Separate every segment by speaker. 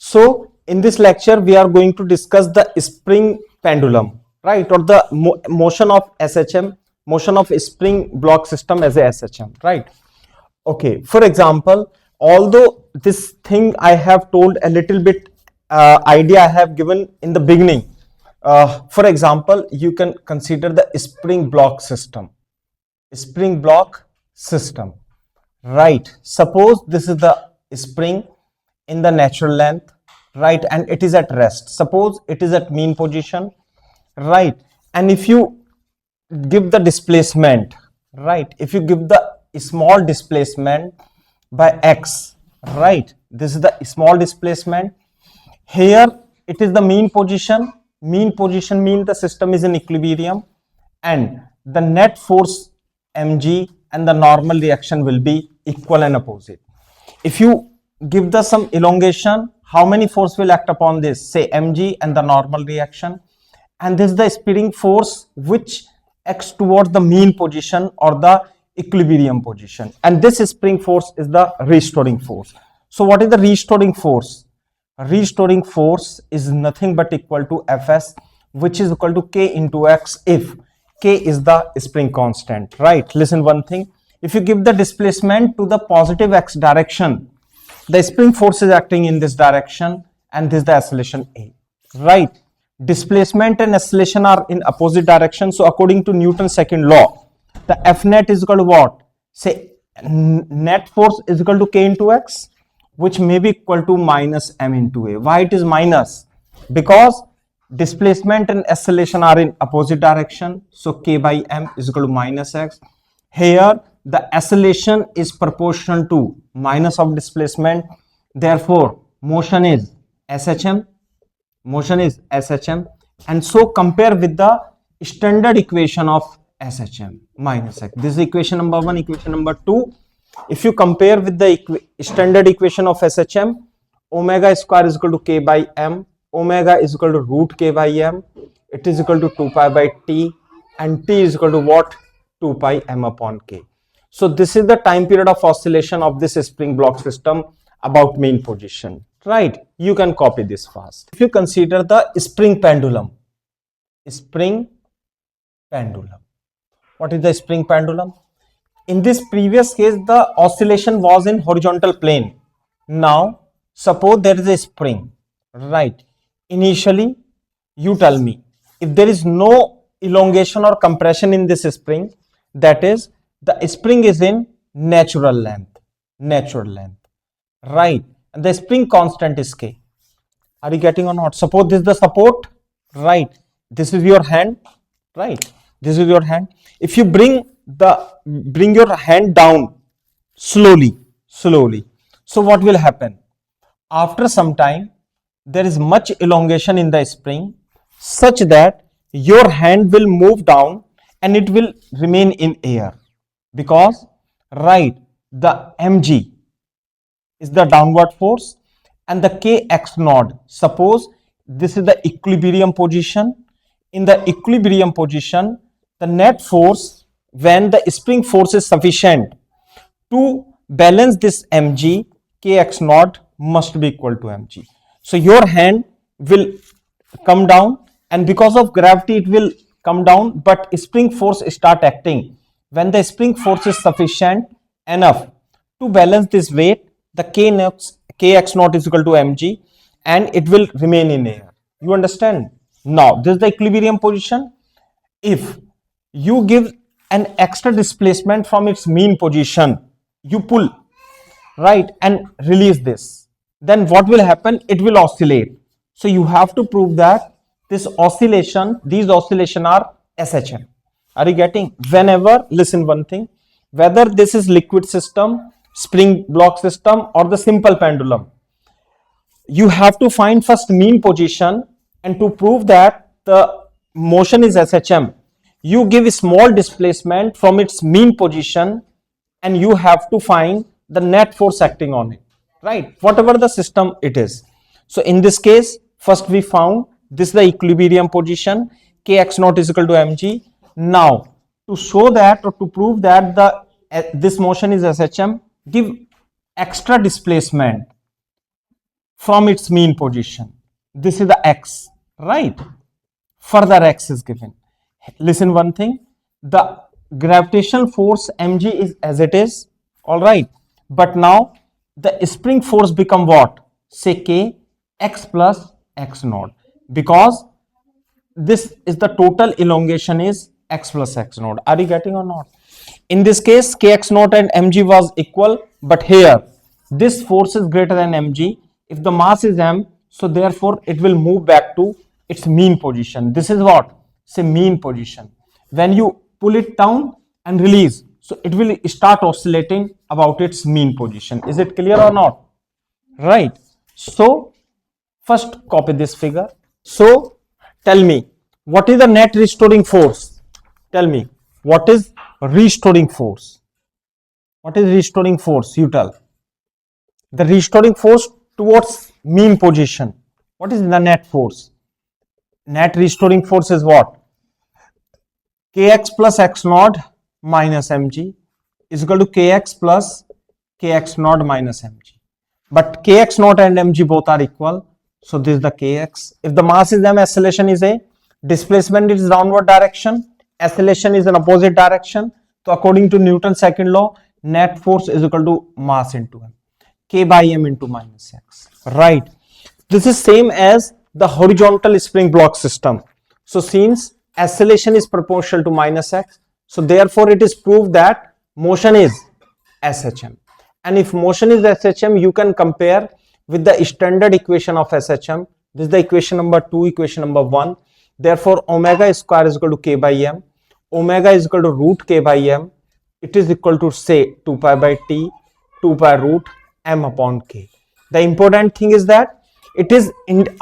Speaker 1: So in this lecture we are going to discuss the spring pendulum, right, or the motion of SHM, motion of spring block system as a SHM, right? Okay, for example, although this thing I have told a little bit idea I have given in the beginning, for example, you can consider the spring block system, right? Suppose this is the spring in the natural length, right, and it is at rest. Suppose it is at mean position, right, and if you give the displacement, right, if you give the small displacement by x, right, this is the small displacement. Here it is the mean position means the system is in equilibrium, and the net force mg and the normal reaction will be equal and opposite. If you give the some elongation, how many force will act upon this? Say mg and the normal reaction, and this is the spring force which acts towards the mean position or the equilibrium position, and this spring force is the restoring force. So what is the restoring force? Restoring force is nothing but equal to Fs, which is equal to k into x if k is the spring constant, right? Listen one thing, if you give the displacement to the positive x direction, the spring force is acting in this direction, and this is the acceleration A, right? Displacement and acceleration are in opposite direction, so according to Newton's second law, the F net is equal to what? Say net force is equal to k into x, which may be equal to minus m into a. Why it is minus? Because displacement and acceleration are in opposite direction, so k by m is equal to minus x. Here the acceleration is proportional to minus of displacement, therefore motion is SHM, and so compare with the standard equation of SHM minus x. This is equation number 1. Equation number 2, if you compare with the standard equation of SHM, omega square is equal to k by m, omega is equal to root k by m, it is equal to 2 pi by t, and t is equal to what? 2 pi m upon k. So this is the time period of oscillation of this spring block system about mean position, right? You can copy this fast. If you consider the spring pendulum, what is the spring pendulum? In this previous case, the oscillation was in horizontal plane. Now, suppose there is a spring, right? Initially, you tell me, if there is no elongation or compression in this spring, that is, the spring is in natural length, right? And the spring constant is k. Are you getting or not? Suppose this is the support, right? This is your hand, right? This is your hand. If you bring your hand down slowly, so what will happen? After some time, there is much elongation in the spring such that your hand will move down and it will remain in air, because, right, the mg is the downward force and the kx node. Suppose this is the equilibrium position. In the equilibrium position, the net force when the spring force is sufficient to balance this mg, kx naught must be equal to mg. So your hand will come down, and because of gravity it will come down, but spring force start acting. When the spring force is sufficient enough to balance this weight, the kx naught is equal to mg, and it will remain in air. You understand? Now this is the equilibrium position. If you give an extra displacement from its mean position, you pull, right, and release this, then what will happen? It will oscillate. So you have to prove that these oscillation are SHM. Are you getting? Whenever, listen one thing, whether this is liquid system, spring block system, or the simple pendulum, you have to find first mean position, and to prove that the motion is SHM, you give a small displacement from its mean position, and you have to find the net force acting on it, right? Whatever the system it is. So in this case, first we found this is the equilibrium position, kx naught is equal to mg. Now to show that, or to prove that this motion is SHM, give extra displacement from its mean position. This is the x, right? Further x is given. Listen one thing, the gravitational force mg is as it is, all right, but now the spring force become what? Say k x plus x naught, because this is the total elongation is x plus x naught. Are you getting or not? In this case kx naught and mg was equal, but here this force is greater than mg. If the mass is m, so therefore it will move back to its mean position. This is what? Say mean position. When you pull it down and release, so it will start oscillating about its mean position. Is it clear or not? Right. So first copy this figure. So tell me, what is the net restoring force? Tell me, what is restoring force? What is restoring force? You tell. The restoring force towards mean position. What is the net force? Net restoring force is what? Kx plus x naught minus mg is equal to kx plus kx naught minus mg. But kx naught and mg both are equal. So this is the kx. If the mass is m, acceleration is a, displacement is downward direction, acceleration is in opposite direction. So according to Newton's second law, net force is equal to mass into m, k by m into minus x, right? This is same as the horizontal spring block system. So since acceleration is proportional to minus x, so therefore it is proved that motion is SHM. And if motion is SHM, you can compare with the standard equation of SHM. This is the equation number 2, equation number 1. Therefore omega square is equal to k by m, omega is equal to root k by m. It is equal to say 2 pi by t, 2 pi root m upon k. The important thing is that it is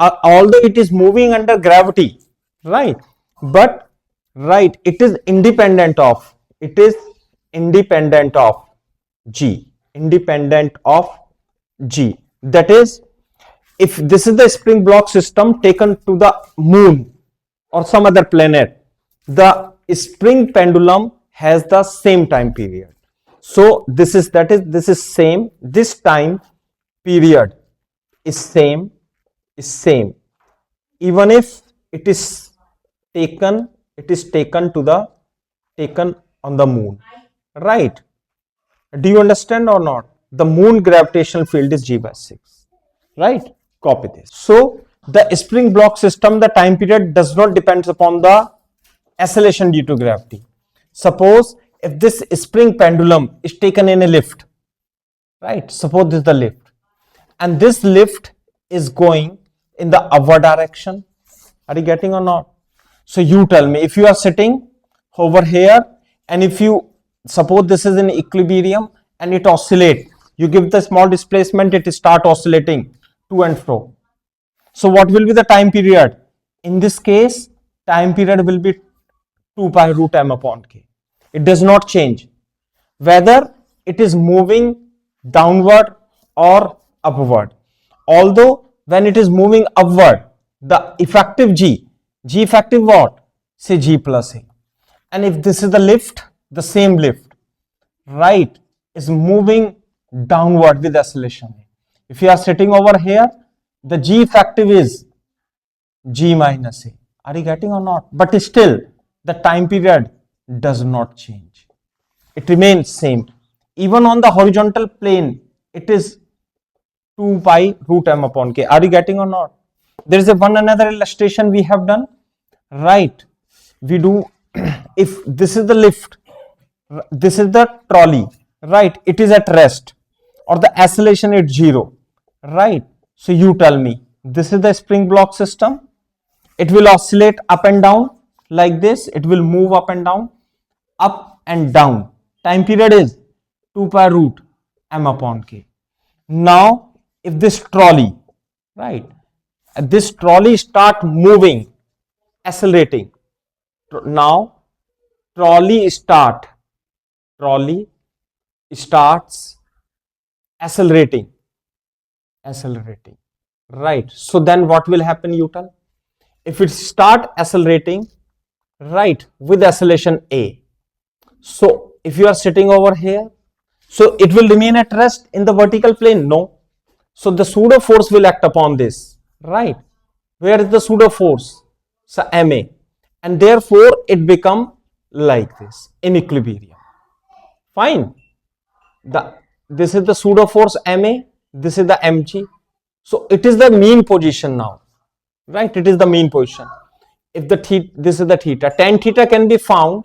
Speaker 1: although it is moving under gravity, right, but right, it is independent of g, independent of g. That is, if this is the spring block system taken to the moon or some other planet, the spring pendulum has the same time period. So this is same, this time period is same even if it is taken on the moon, right? Do you understand or not? The moon gravitational field is g by 6, right? Copy this. So the spring block system, the time period does not depend upon the acceleration due to gravity. Suppose if this spring pendulum is taken in a lift, right? Suppose this is the lift, and this lift is going in the upward direction. Are you getting or not? So you tell me, if you are sitting over here and if you suppose this is in equilibrium and it oscillates, you give the small displacement, it start oscillating to and fro. So what will be the time period? In this case, time period will be 2 pi root m upon k. It does not change whether it is moving downward or upward. Although when it is moving upward, the effective g effective what? Say g plus a. And if this is the lift, the same lift, right, is moving downward with acceleration. If you are sitting over here, the g effective is g minus a. Are you getting or not? But still the time period does not change. It remains same. Even on the horizontal plane, it is 2 pi root m upon k. Are you getting or not? There is one another illustration we have done, right? We do, if this is the lift, this is the trolley, right? It is at rest or the acceleration is 0, right? So you tell me, this is the spring block system. It will oscillate up and down like this. It will move up and down, up and down. Time period is 2 pi root m upon k. Now if this trolley, right, this trolley start moving, accelerating. Now trolley starts accelerating, right? So then what will happen, you tell? If it start accelerating, right, with acceleration a, so if you are sitting over here, so it will remain at rest in the vertical plane? No. So the pseudo force will act upon this, right? Where is the pseudo force? So Ma, and therefore it become like this in equilibrium. Fine. This is the pseudo force Ma, this is the mg. So it is the mean position now, right? It is the mean position. If the theta, this is the theta, tan theta can be found.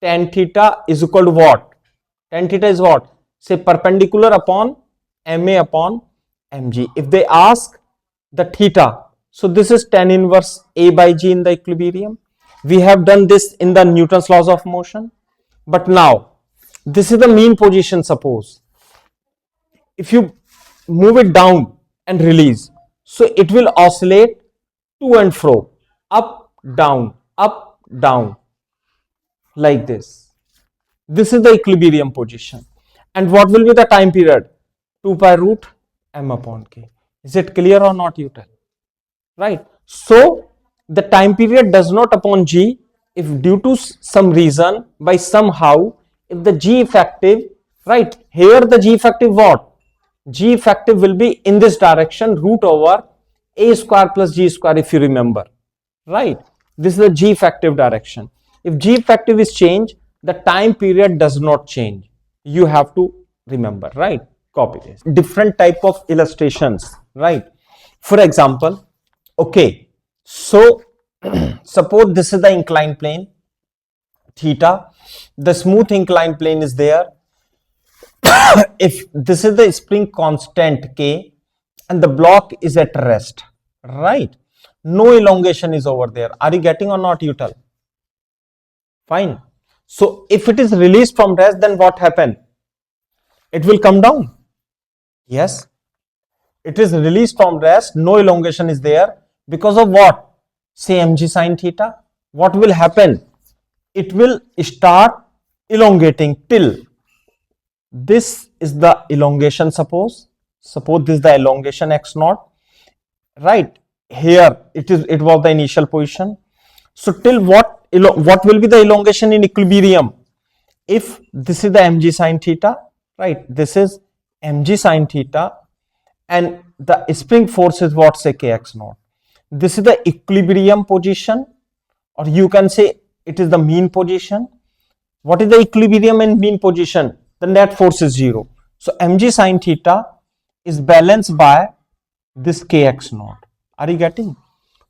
Speaker 1: Tan theta is equal to what? Tan theta is what? Say perpendicular upon Ma upon mg. If they ask the theta, so this is tan inverse A by G in the equilibrium. We have done this in the Newton's laws of motion. But now, this is the mean position, suppose. If you move it down and release, so it will oscillate to and fro, up, down, like this. This is the equilibrium position. And what will be the time period? 2 pi root m upon k. Is it clear or not, you tell? Right. So the time period does not upon g if due to some reason, by somehow, if the g effective, right, here the g effective what? G effective will be in this direction, root over a square plus g square, if you remember, right? This is the g effective direction. If g effective is changed, the time period does not change. You have to remember, right? Copy this. Different type of illustrations, right? For example, okay, so suppose this is the inclined plane, theta, the smooth inclined plane is there. If this is the spring constant K and the block is at rest, right? No elongation is over there. Are you getting or not, you tell? Fine. So if it is released from rest, then what happened? It will come down. Yes. It is released from rest, no elongation is there. Because of what? Say mg sine theta. What will happen? It will start elongating till this is the elongation, suppose this is the elongation x0, right? Here it was the initial position. So till what will be the elongation in equilibrium? If this is the mg sine theta, right? This is mg sine theta and the spring force is what? Say kx0. This is the equilibrium position, or you can say it is the mean position. What is the equilibrium and mean position? The net force is 0. So mg sine theta is balanced by this kx0. Are you getting?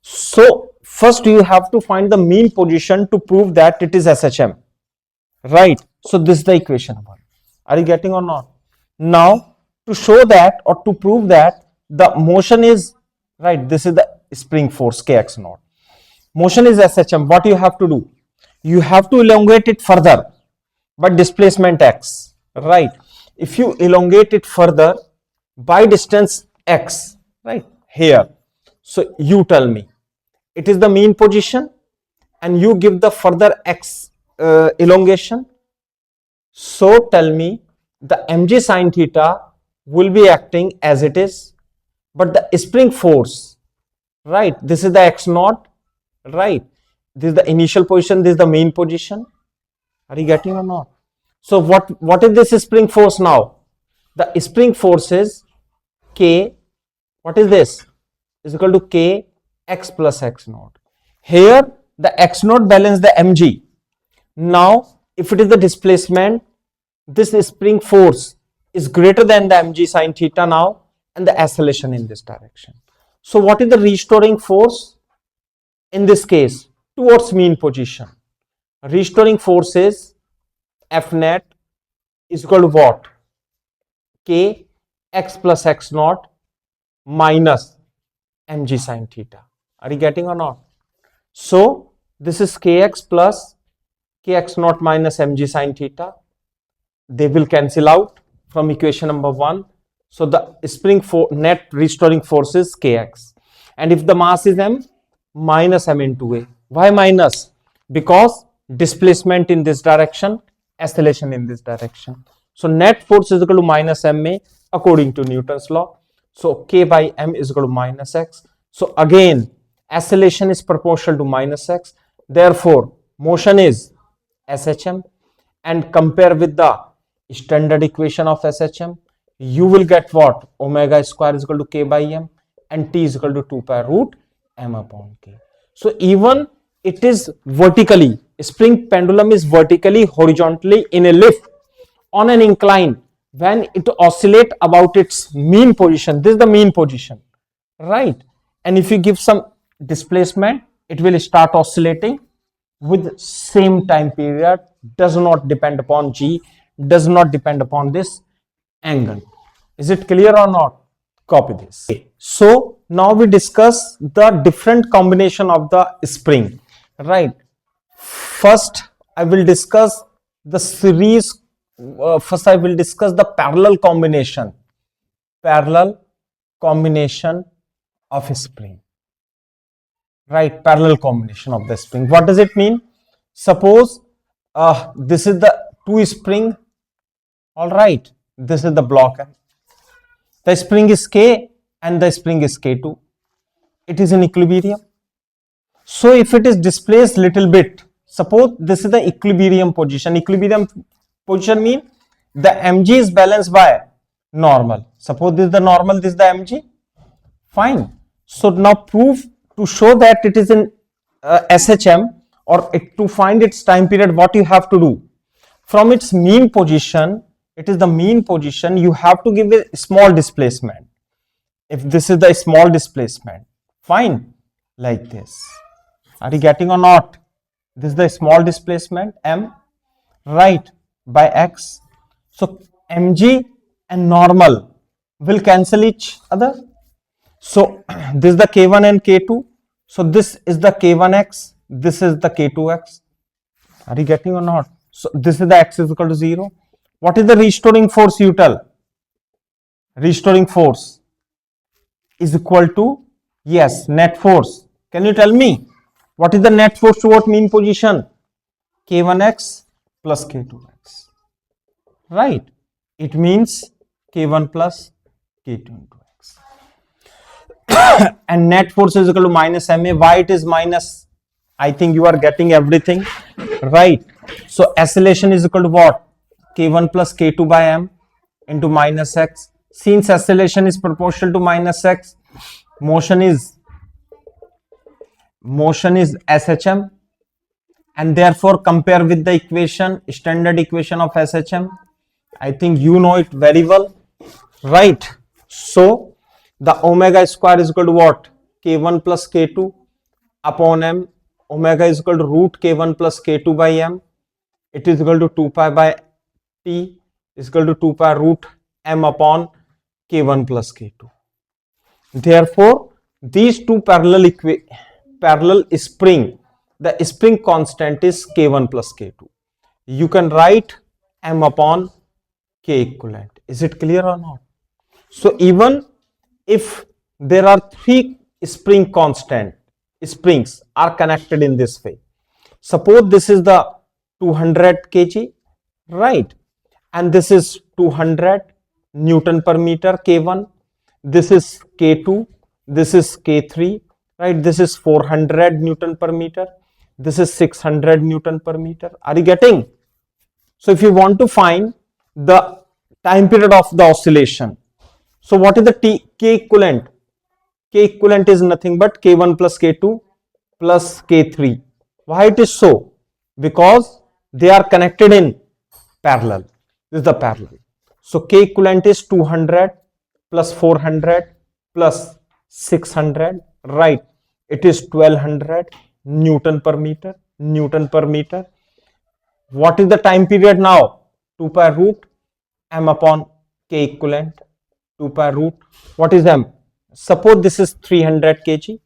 Speaker 1: So first you have to find the mean position to prove that it is SHM, right? So this is the equation 1. Are you getting or not? Now to show that or to prove that the motion is, right, this is the spring force kx0. Motion is SHM. What you have to do? You have to elongate it further by displacement x, right? If you elongate it further by distance x, right, here, so you tell me it is the mean position and you give the further x elongation. So tell me the mg sine theta will be acting as it is, but the spring force, right, this is the x0, right, this is the initial position, this is the mean position. Are you getting or not? So what is this spring force now? The spring force is k, what is this? Is equal to k x plus x0. Here the x0 balance the mg. Now if it is the displacement, this spring force is greater than the mg sine theta now and the acceleration in this direction. So what is the restoring force in this case? Towards mean position. Restoring force is F net is equal to what? K x plus x0 minus mg sine theta. Are you getting or not? So this is kx plus kx0 minus mg sine theta. They will cancel out from equation number 1. So the spring net restoring force is kx. And if the mass is m, minus m into a. Why minus? Because displacement in this direction, acceleration in this direction. So net force is equal to minus ma according to Newton's law. So k by m is equal to minus x. So again, acceleration is proportional to minus x. Therefore, motion is SHM. And compare with the standard equation of SHM. you will get what? Omega square is equal to k by m, and t is equal to 2 pi root m upon k. So even it is vertically, spring pendulum is vertically, horizontally in a lift on an incline. When it oscillate about its mean position, this is the mean position, right? And if you give some displacement, it will start oscillating with same time period, does not depend upon g, does not depend upon this angle. Is it clear or not? Copy this. Okay. So now we discuss the different combination of the spring, right? First I will discuss the series. First I will discuss the parallel combination of a spring, right? Parallel combination of the spring. What does it mean? Suppose this is the two spring, all right, this is the block, the spring is k and the spring is k2, it is in equilibrium. So if it is displaced little bit, suppose this is the equilibrium position mean the mg is balanced by normal. Suppose this is the normal, this is the mg, fine. So now prove to show that it is in SHM, or to find its time period, what you have to do? From its mean position, it is the mean position, you have to give a small displacement. If this is the small displacement, fine, like this. Are you getting or not? This is the small displacement m, right, by x. So mg and normal will cancel each other. So this is the k1 and k2. So this is the k1x, this is the k2x. Are you getting or not? So this is the x is equal to 0. What is the restoring force you tell? Restoring force is equal to, yes, net force. Can you tell me what is the net force towards mean position? K1x plus K2x, right? It means K1 plus K2 into x. And net force is equal to minus ma. Why it is minus? I think you are getting everything, right? So acceleration is equal to what? K1 plus K2 by m into minus x. Since acceleration is proportional to minus x, motion is SHM, and therefore compare with the equation, standard equation of SHM. I think you know it very well, right? So the omega square is equal to what? K1 plus K2 upon m. Omega is equal to root K1 plus K2 by m. It is equal to 2 pi by t is equal to 2 pi root m upon K1 plus K2. Therefore, these two parallel spring, the spring constant is K1 plus K2. You can write m upon K equivalent. Is it clear or not? So even if there are three spring constant, springs are connected in this way. Suppose this is the 200 kg, right? And this is 200 Newton per meter K1. This is K2. This is K3, right? This is 400 Newton per meter. This is 600 Newton per meter. Are you getting? So if you want to find the time period of the oscillation, so what is the K equivalent? K equivalent is nothing but K1 plus K2 plus K3. Why it is so? Because they are connected in parallel. This is the parallel. So K equivalent is 200 plus 400 plus 600, right? It is 1200 Newton per meter. What is the time period now? 2 pi root m upon K equivalent. 2 pi root, what is m? Suppose this is 300 kg.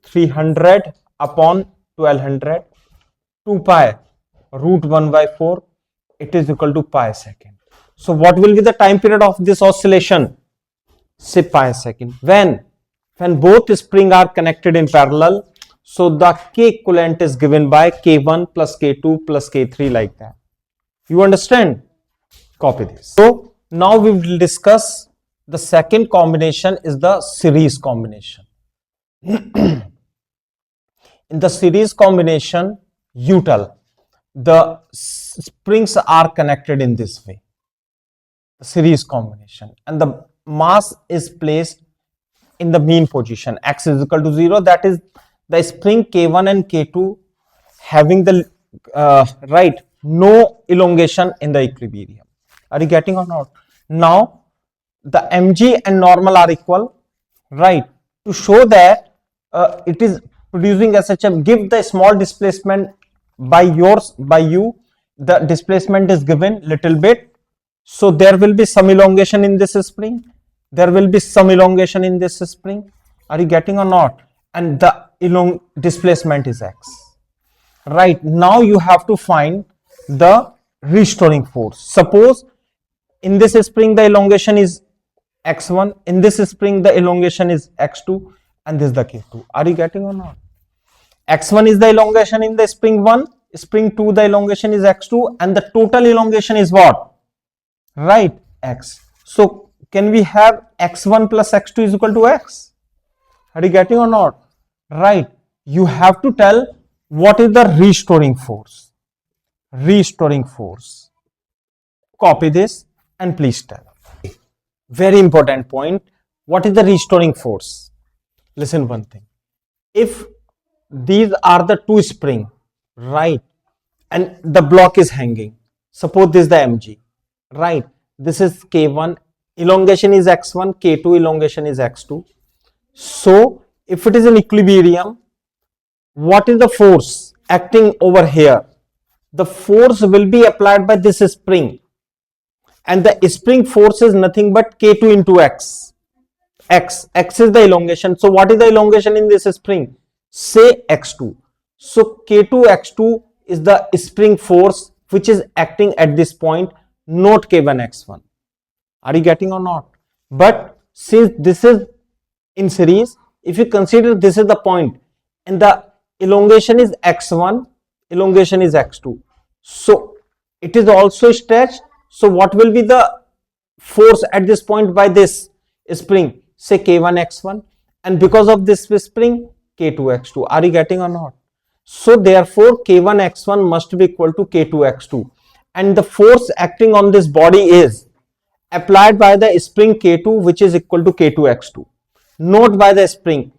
Speaker 1: 300 upon 1200. 2 pi root 1 by 4. It is equal to pi second. So what will be the time period of this oscillation? Say pi second. When both springs are connected in parallel, so the K equivalent is given by K1 plus K2 plus K3, like that. You understand? Copy this. So now we will discuss the second combination is the series combination. In the series combination, you tell the springs are connected in this way. the series combination, and the mass is placed in the mean position, x is equal to 0. That is the spring K1 and K2 having the right, no elongation in the equilibrium. Are you getting or not? Now the mg and normal are equal, right? To show that it is producing SHM, give the small displacement by you, the displacement is given little bit, so there will be some elongation in this spring, there will be some elongation in this spring. Are you getting or not? And the displacement is x. Right, now you have to find the restoring force. Suppose in this spring the elongation is x1, in this spring the elongation is x2, and this is the K2. Are you getting or not? x1 is the elongation in the spring 1, spring 2 the elongation is x2, and the total elongation is what? Right, x. So can we have x1 plus x2 is equal to x? Are you getting or not? Right, you have to tell what is the restoring force. Restoring force. Copy this and please tell. Very important point. What is the restoring force? Listen one thing. If these are the two springs, right, and the block is hanging, suppose this is the mg, right, this is K1, elongation is x1, K2 elongation is x2. So if it is in equilibrium, what is the force acting over here? The force will be applied by this spring, and the spring force is nothing but K2 into x. X is the elongation. So what is the elongation in this spring? Say x2. So K2 x2 is the spring force which is acting at this point, not K1 x1. Are you getting or not? But since this is in series, if you consider this is the point and the elongation is x1, elongation is x2, so it is also stretched. So what will be the force at this point by this spring? Say K1 x1, and because of this spring K2 x2. Are you getting or not? So therefore K1 x1 must be equal to K2 x2, and the force acting on this body is applied by the spring K2, which is equal to K2 x2, not by the spring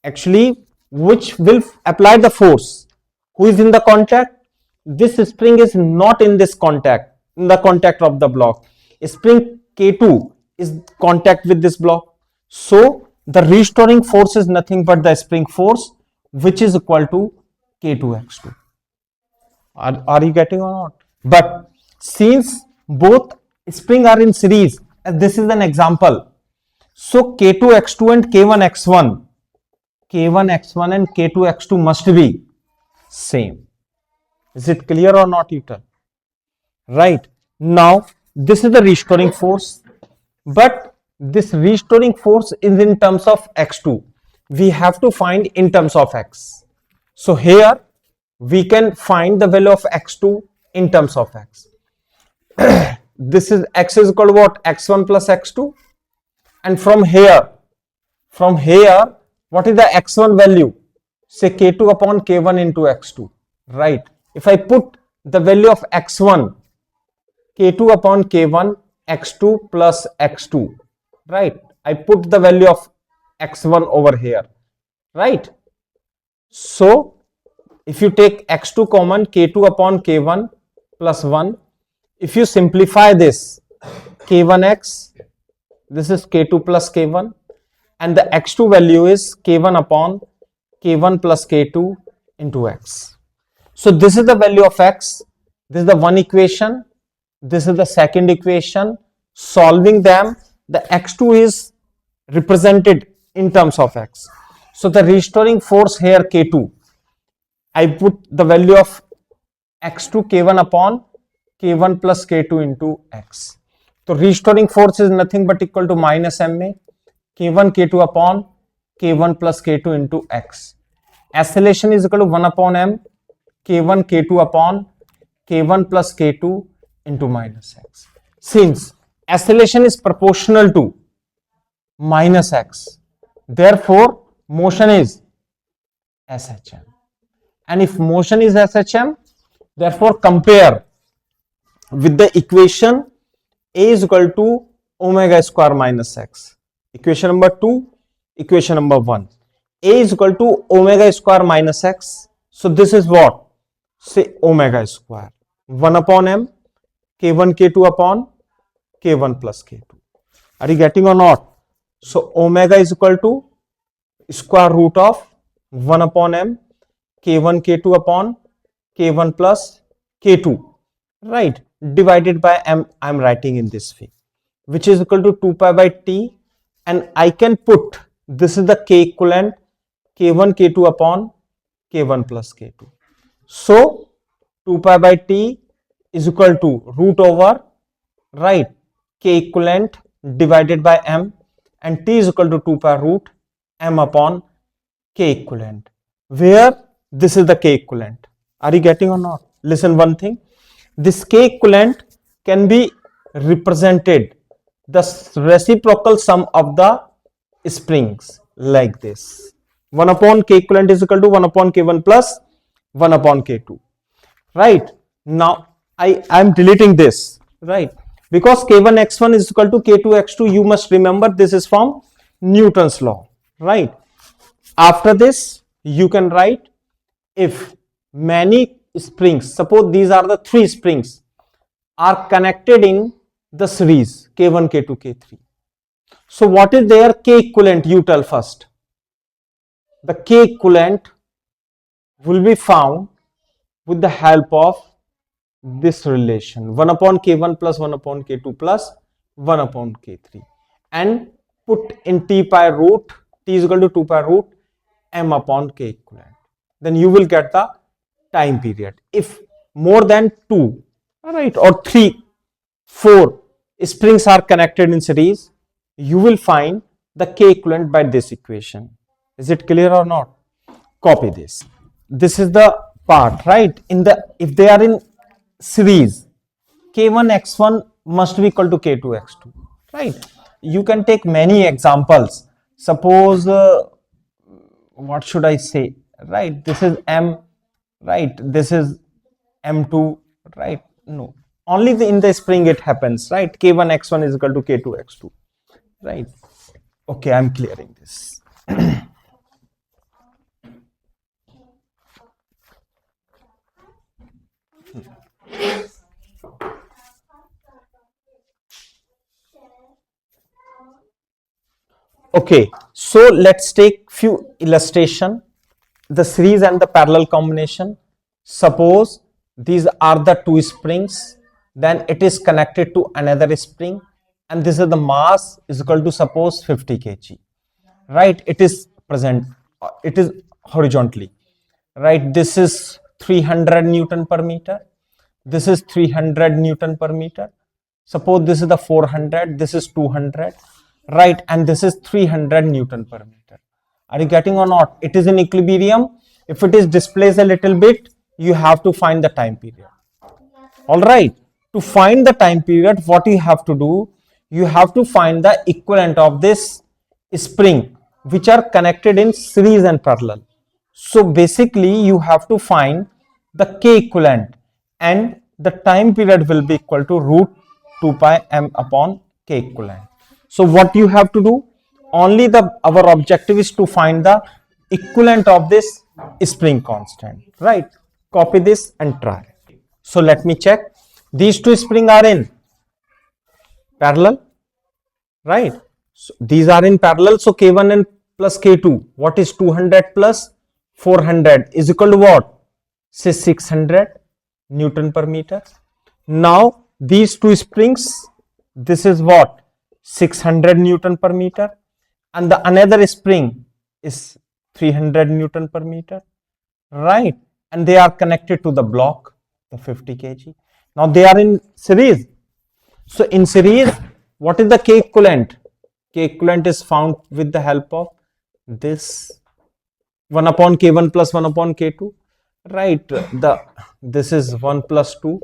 Speaker 1: actually which will apply the force. Who is in the contact? This spring is not in this contact, in the contact of the block. Spring K2 is contact with this block. So the restoring force is nothing but the spring force, which is equal to K2 x2. Are you getting or not? But since both spring are in series, as this is an example, so K2 x2 and K1 x1, and K2 x2 must be same. Is it clear or not, Eaton? Right. Now this is the restoring force, but this restoring force is in terms of x2. We have to find in terms of x. So here we can find the value of x2 in terms of x. This is x is equal to what? x1 plus x2. And from here, what is the x1 value? Say K2 upon K1 into x2, right? If I put the value of x1, K2 upon K1, x2 plus x2, right? I put the value of x1 over here, right? So if you take x2 common, K2 upon K1 plus 1, if you simplify this, K1x, this is K2 plus K1, and the x2 value is K1 upon K1 plus K2 into x. So this is the value of x, this is the one equation, this is the second equation. Solving them, the x2 is represented in terms of x. So the restoring force here K2, I put the value of x2 K1 upon K1 plus K2 into x. So restoring force is nothing but equal to minus ma K1 K2 upon K1 plus K2 into x. Acceleration is equal to 1 upon m K1 K2 upon K1 plus K2 into minus x. Since acceleration is proportional to minus x, therefore motion is SHM. And if motion is SHM, therefore compare with the equation A is equal to omega square minus x. Equation number 2, equation number 1. A is equal to omega square minus x. So this is what? Say omega square. 1 upon m, k1 k2 upon k1 plus k2. Are you getting or not? So omega is equal to square root of 1 upon m, k1 k2 upon k1 plus k2, right, divided by m. I am writing in this way, which is equal to 2 pi by t, and I can put this is the k equivalent, k1 k2 upon k1 plus k2. So 2 pi by t is equal to root over, right, k equivalent divided by m, and t is equal to 2 pi root m upon k equivalent, where this is the k equivalent. Are you getting or not? Listen one thing, this k equivalent can be represented the reciprocal sum of the springs like this. 1 upon k equivalent is equal to 1 upon k1 plus 1 upon k2, right? Now I am deleting this, right, because k1 x1 is equal to k2 x2. You must remember this is from Newton's law, right? After this you can write, if many springs, suppose these are the 3 springs, are connected in the series k1 k2 k3, so what is their k equivalent? You tell first. The k equivalent will be found with the help of this relation, 1 upon k1 plus 1 upon k2 plus 1 upon k3, and put in t pi root, t is equal to 2 pi root m upon k equivalent. Then you will get the time period. If more than 2, right, or 3, 4 springs are connected in series, you will find the k equivalent by this equation. Is it clear or not? Copy this. This is the part, right? If they are in series, k1 x1 must be equal to k2 x2, right? You can take many examples. Suppose what should I say, right? This is m, right? This is m2, right? No, only in the spring it happens, right? k1 x1 is equal to k2 x2, right? Okay, I'm clearing this. Okay, so let's take few illustration, the series and the parallel combination. Suppose these are the 2 springs, then it is connected to another spring, and this is the mass is equal to suppose 50 kg, right? It is present, it is horizontally, right? This is 300 Newton per meter, this is 300 Newton per meter. Suppose this is the 400, this is 200, right, and this is 300 Newton per meter. Are you getting or not? It is in equilibrium. If it is displaced a little bit, you have to find the time period. All right, to find the time period, what you have to do, you have to find the equivalent of this spring which are connected in series and parallel. So basically you have to find the k equivalent, and the time period will be equal to root 2 pi m upon k equivalent. So what you have to do, only our objective is to find the equivalent of this spring constant, right? Copy this and try. So let me check. These 2 springs are in parallel, right? So these are in parallel. So k1 and plus k2, what is 200 plus 400 is equal to what? Say 600 Newton per meter. Now these 2 springs, this is what? 600 Newton per meter, and the another spring is 300 Newton per meter, right? And they are connected to the block, the 50 kg. Now they are in series. So in series, what is the k equivalent? K equivalent is found with the help of this 1 upon k1 plus 1 upon k2, right? This is 1 plus 2,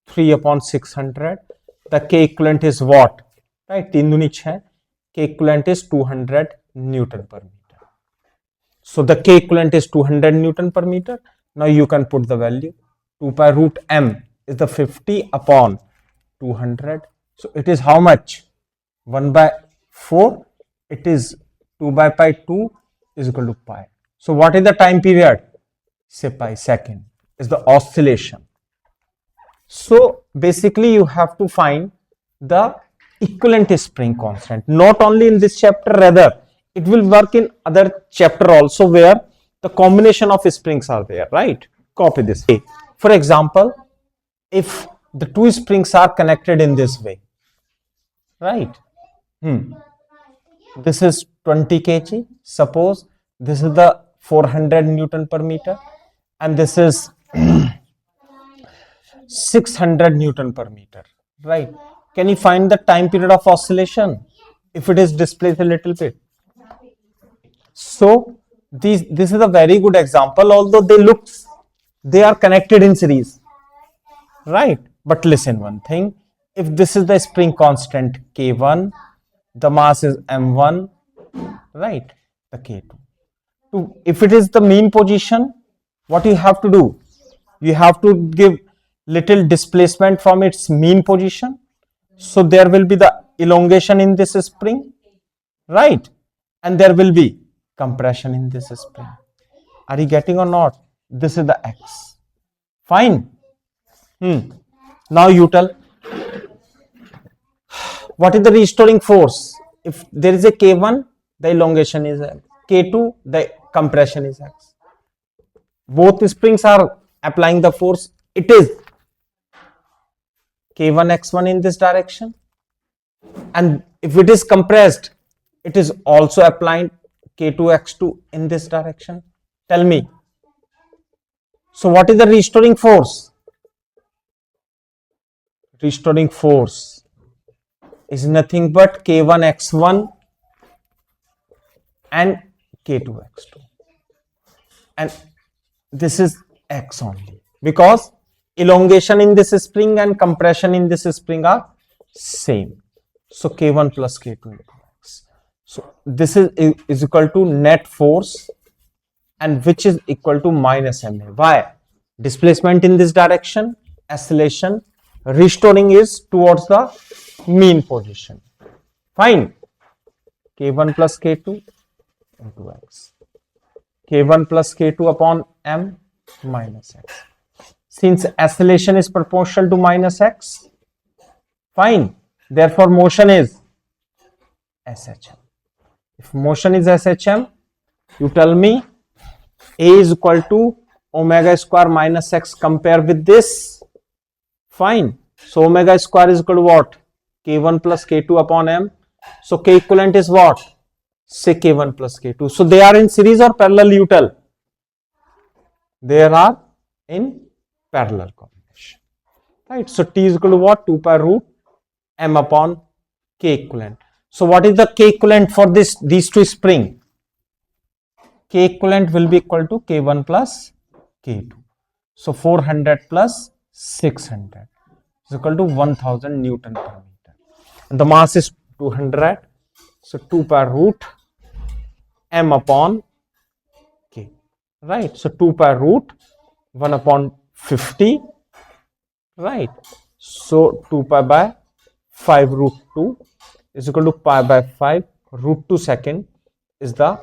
Speaker 1: 3 upon 600. The k equivalent is what? Right? 3 दूनी 6. K equivalent is 200 Newton per meter. So the k equivalent is 200 Newton per meter. Now you can put the value. 2 pi root m is the 50 upon 200. So it is how much? 1 by 4. It is 2 by pi 2 is equal to pi. So what is the time period? Say pi second is the oscillation. So basically you have to find the equivalent spring constant, not only in this chapter, rather it will work in other chapter also where the combination of springs are there, right? Copy this. For example, if the two springs are connected in this way, right? This is 20 kg. Suppose this is the 400 Newton per meter and this is 600 Newton per meter, right? Can you find the time period of oscillation if it is displaced a little bit? So this is a very good example, although they are connected in series, right? But listen one thing, if this is the spring constant K1, the mass is M1, right? The K2. If it is the mean position, what you have to do? You have to give little displacement from its mean position. So there will be the elongation in this spring, right? And there will be compression in this spring. Are you getting or not? This is the X. Fine. Now you tell, what is the restoring force? If there is a K1, the elongation is X. K2, the compression is X. Both springs are applying the force. It is K1 X1 in this direction. And if it is compressed, it is also applying K2 X2 in this direction. Tell me. So what is the restoring force? Restoring force is nothing but K1 X1 and K2 X2. And this is X only, because elongation in this spring and compression in this spring are same. So K1 plus K2 into X. So this is equal to net force, and which is equal to minus MA. Why? Displacement in this direction, acceleration, restoring is towards the mean position. Fine. K1 plus K2 into X. K1 plus K2 upon M minus X. Since acceleration is proportional to minus X, fine. Therefore, motion is SHM. If motion is SHM, you tell me A is equal to omega square minus X. Compare with this. Fine. So omega square is equal to what? K1 plus K2 upon M. So K equivalent is what? Say K1 plus K2. So they are in series or parallel, you tell? They are in parallel combination. Right. So T is equal to what? 2 pi root M upon K equivalent. So what is the K equivalent for these two spring? K equivalent will be equal to K1 plus K2. So 400 plus 600 is equal to 1000 Newton per meter. And the mass is 200. So 2 pi root M upon K. Right. So 2 pi root 1 upon 50. Right. So 2 pi by 5 root 2 is equal to pi by 5 root 2 second is the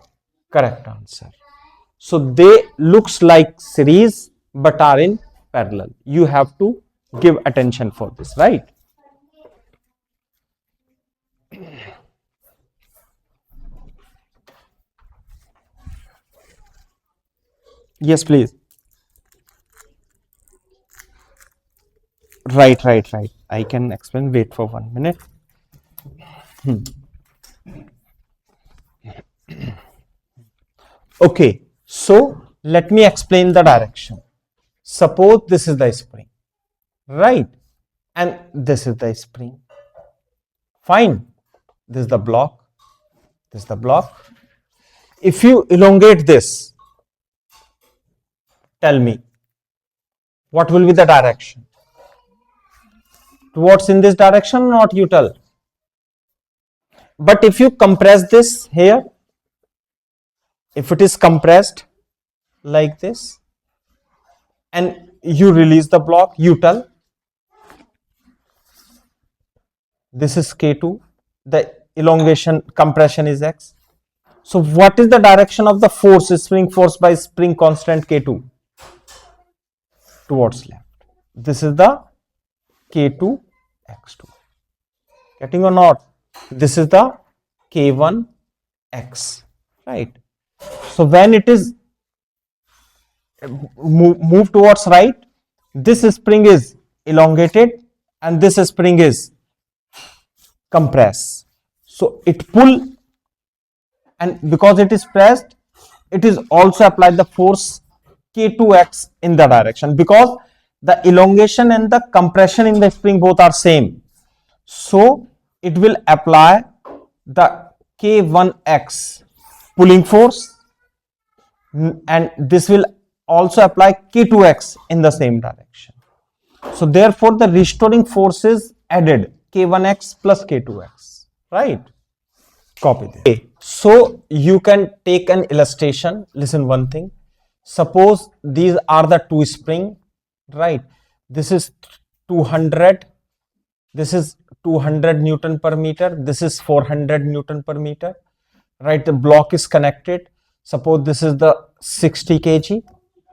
Speaker 1: correct answer. So they looks like series but are in parallel. You have to give attention for this, right? Yes, please. Right. I can explain. Wait for 1 minute. Okay, so let me explain the direction. Suppose this is the spring, right? And this is the spring. Fine. This is the block. This is the block. If you elongate this, tell me, what will be the direction? Towards in this direction or not, you tell? But if you compress this here, if it is compressed like this and you release the block, you tell this is K2, the elongation compression is X. So what is the direction of the force, spring force by spring constant K2? Towards left. This is the K2 X2. Getting or not? This is the K1 X, right? So when it is move towards right, this spring is elongated and this spring is compressed. So it pull, and because it is pressed, it is also applied the force K2x in the direction, because the elongation and the compression in the spring both are same. So it will apply the K1x pulling force, and this will also apply K2x in the same direction. So therefore the restoring force is added K1x plus K2x, right? Copy this. Okay. So you can take an illustration. Listen one thing. Suppose these are the two spring, right? This is 200, this is 200 Newton per meter, this is 400 Newton per meter, right? The block is connected. Suppose this is the 60 kg,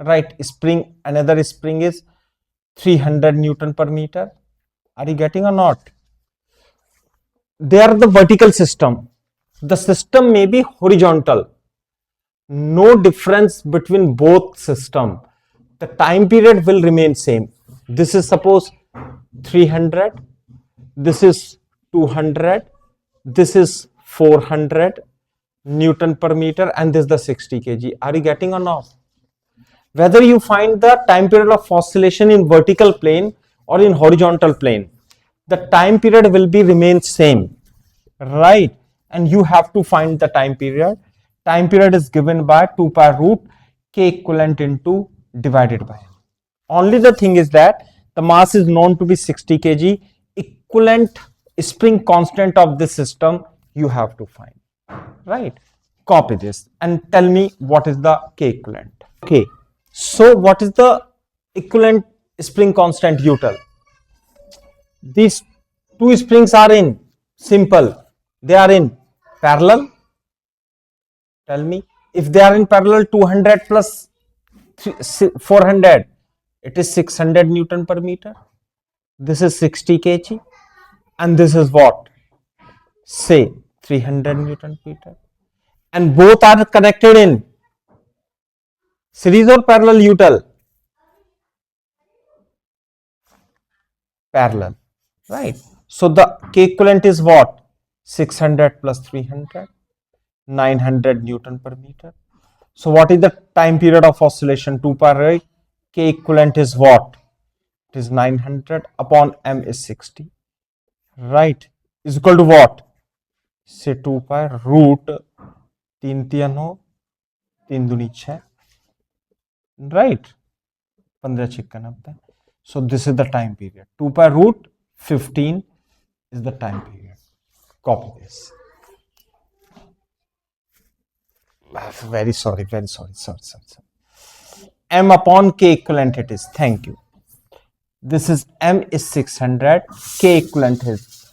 Speaker 1: right? Spring, another spring is 300 Newton per meter. Are you getting or not? They are the vertical system. The system may be horizontal. No difference between both system. The time period will remain same. This is suppose 300, this is 200, this is 400 Newton per meter, and this is the 60 kg. Are you getting or not? Whether you find the time period of oscillation in vertical plane or in horizontal plane, the time period will be remain same, right? And you have to find the time period. Time period is given by 2 pi root K equivalent into divided by M. Only the thing is that the mass is known to be 60 kg. Equivalent spring constant of this system you have to find, right? Copy this and tell me what is the K equivalent. Okay, so what is the equivalent spring constant you tell? These two springs are in simple, they are in parallel. Tell me, if they are in parallel, 200 plus 400, it is 600 Newton per meter. This is 60 kg, and this is what? Say 300 Newton per meter. And both are connected in series or parallel, you tell? Parallel, right? So the K equivalent is what? 600 plus 300, 900 Newton per meter. So what is the time period of oscillation? 2 pi, right? K equivalent is what? It is 900 upon M is 60, right? Is equal to what? Say 2 pi root 3 3 हो 3 दूनी 6, right? 15 6 90. So this is the time period. 2 pi root 15 is the time period. Copy this. Very sorry. M upon K equivalent it is. Thank you. This is M is 600, K equivalent is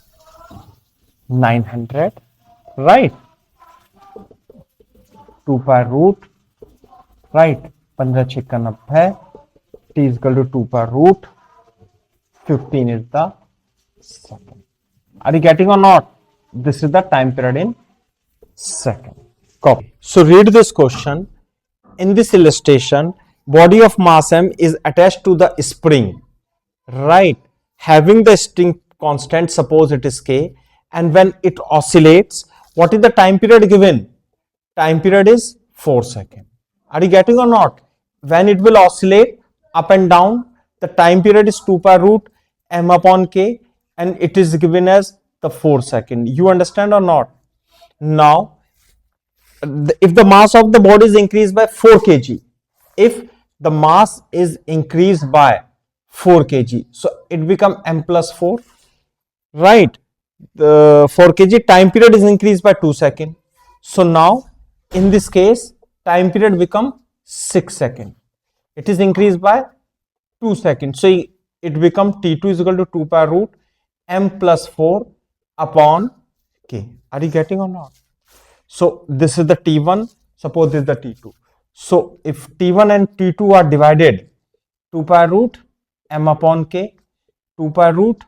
Speaker 1: 900, right? 2 pi root, right? 15 6 90. T is equal to 2 pi root 15 is the second. Are you getting or not? This is the time period in second. Copy. So read this question. In this illustration, body of mass M is attached to the spring, right? Having the spring constant, suppose it is K, and when it oscillates, what is the time period given? Time period is 4 seconds. Are you getting or not? When it will oscillate up and down, the time period is 2 pi root M upon K, and it is given as the 4 second. You understand or not? Now, if the mass of the body is increased by 4 kg, if the mass is increased by 4 kg, so it become M plus 4, right? The 4 kg time period is increased by 2 seconds. So now in this case, time period become 6 seconds. It is increased by 2 seconds. So it become T2 is equal to 2 pi root M plus 4 upon K. Are you getting or not? So this is the T1, suppose this is the T2. So if T1 and T2 are divided, 2 pi root m upon K, 2 pi root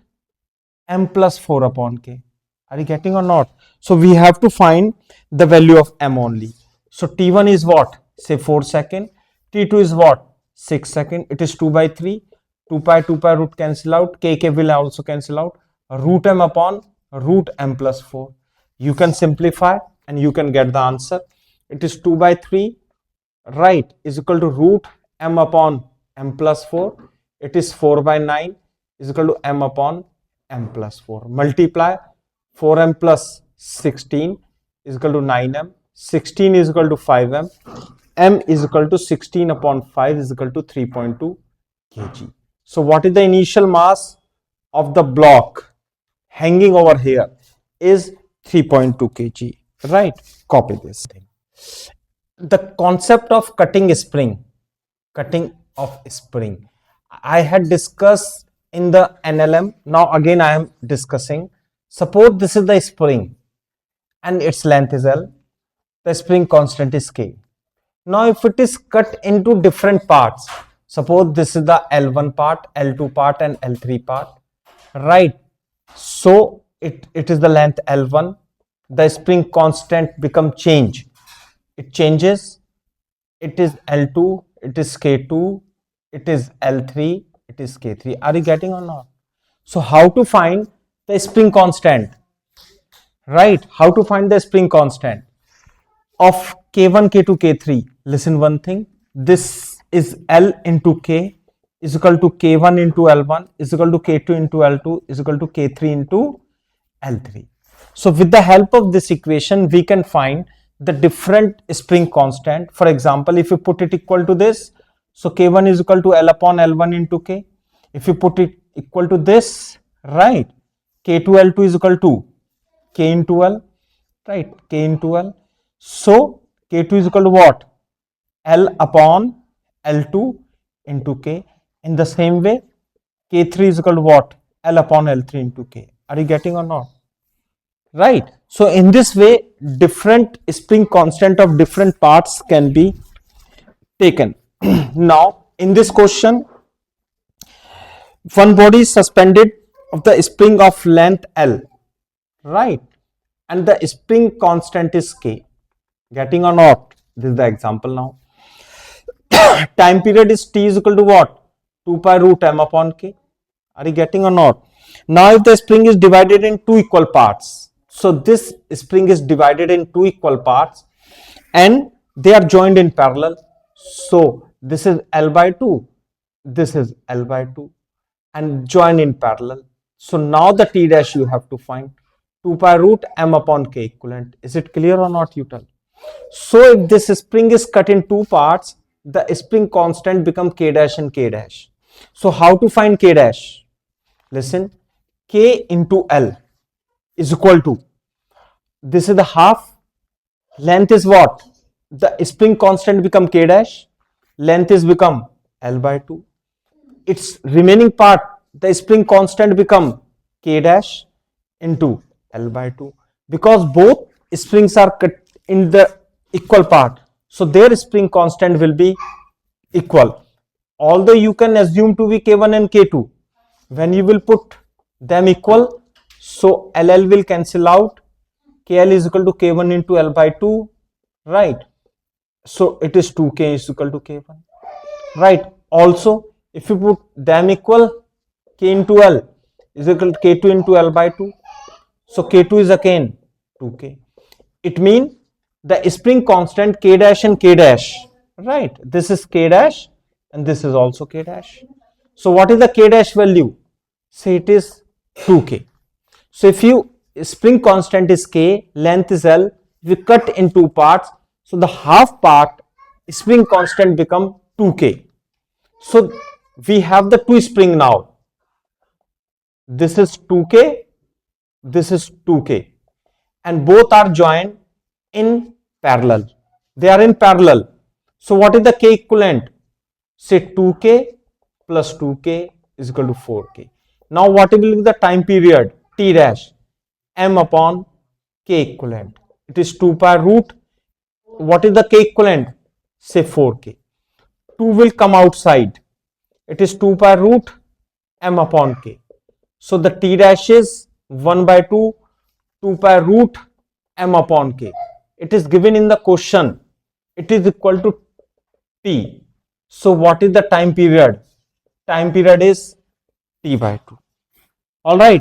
Speaker 1: m plus 4 upon K. Are you getting or not? So we have to find the value of m only. So T1 is what? Say 4 second. T2 is what? 6 second. It is 2 by 3. 2 pi root cancel out. K will also cancel out. Root m upon root m plus 4. You can simplify and you can get the answer. It is 2 by 3, right, is equal to root m upon m plus 4. It is 4 by 9 is equal to m upon m plus 4. Multiply 4m plus 16 is equal to 9m. 16 is equal to 5m. M is equal to 16 upon 5 is equal to 3.2 kg. So what is the initial mass of the block hanging over here is 3.2 kg, right? Copy this thing. The concept of cutting spring, I had discussed in the NLM. Now again I am discussing. Suppose this is the spring and its length is L. The spring constant is K. Now if it is cut into different parts, suppose this is the L1 part, L2 part and L3 part, right? So it is the length L1. The spring constant become change. It changes. It is L2, it is K2, it is L3, it is K3. Are you getting or not? So how to find the spring constant? Right? How to find the spring constant of K1, K2, K3? Listen one thing. This is L into K is equal to K1 into L1 is equal to K2 into L2 is equal to K3 into L3. So with the help of this equation, we can find the different spring constant. For example, if you put it equal to this, so K1 is equal to L upon L1 into K. If you put it equal to this, right, K2 L2 is equal to K into L, right, K into L. So K2 is equal to what? L upon L2 into K. In the same way, K3 is equal to what? L upon L3 into K. Are you getting or not? Right. So in this way, different spring constant of different parts can be taken. Now in this question, one body is suspended of the spring of length L, right, and the spring constant is K. Getting or not? This is the example now. Time period is T is equal to what? 2 pi root m upon K. Are you getting or not? Now if the spring is divided in two equal parts, so this spring is divided in two equal parts and they are joined in parallel. So this is L by 2, this is L by 2 and joined in parallel. So now the T dash you have to find 2 pi root m upon K equivalent. Is it clear or not, you tell? So if this spring is cut in two parts, the spring constant become K dash and K dash. So how to find K dash? Listen, K into L is equal to, this is the half, length is what? The spring constant become K dash, length is become L by 2. Its remaining part, the spring constant become K dash into L by 2. Because both springs are cut in the equal part, so their spring constant will be equal. Although you can assume to be K1 and K2, when you will put them equal, so LL will cancel out, KL is equal to K1 into L by 2, right? So it is 2K is equal to K1, right? Also, if you put them equal, K into L is equal to K2 into L by 2, so K2 is again 2K. It means the spring constant K dash and K dash, right? This is K dash and this is also K dash. So what is the K dash value? Say it is 2K. So if you spring constant is K, length is L, we cut in two parts, so the half part spring constant become 2K. So we have the two spring now. This is 2K, this is 2K, and both are joined in parallel. They are in parallel. So what is the K equivalent? Say 2K plus 2K is equal to 4K. Now what will be the time period? T dash. m upon k equivalent. It is 2 pi root. What is the k equivalent? Say 4k. 2 will come outside. It is 2 pi root m upon k. So the t dash is 1 by 2, 2 pi root m upon k. It is given in the question. It is equal to t. So what is the time period? Time period is t by 2. All right.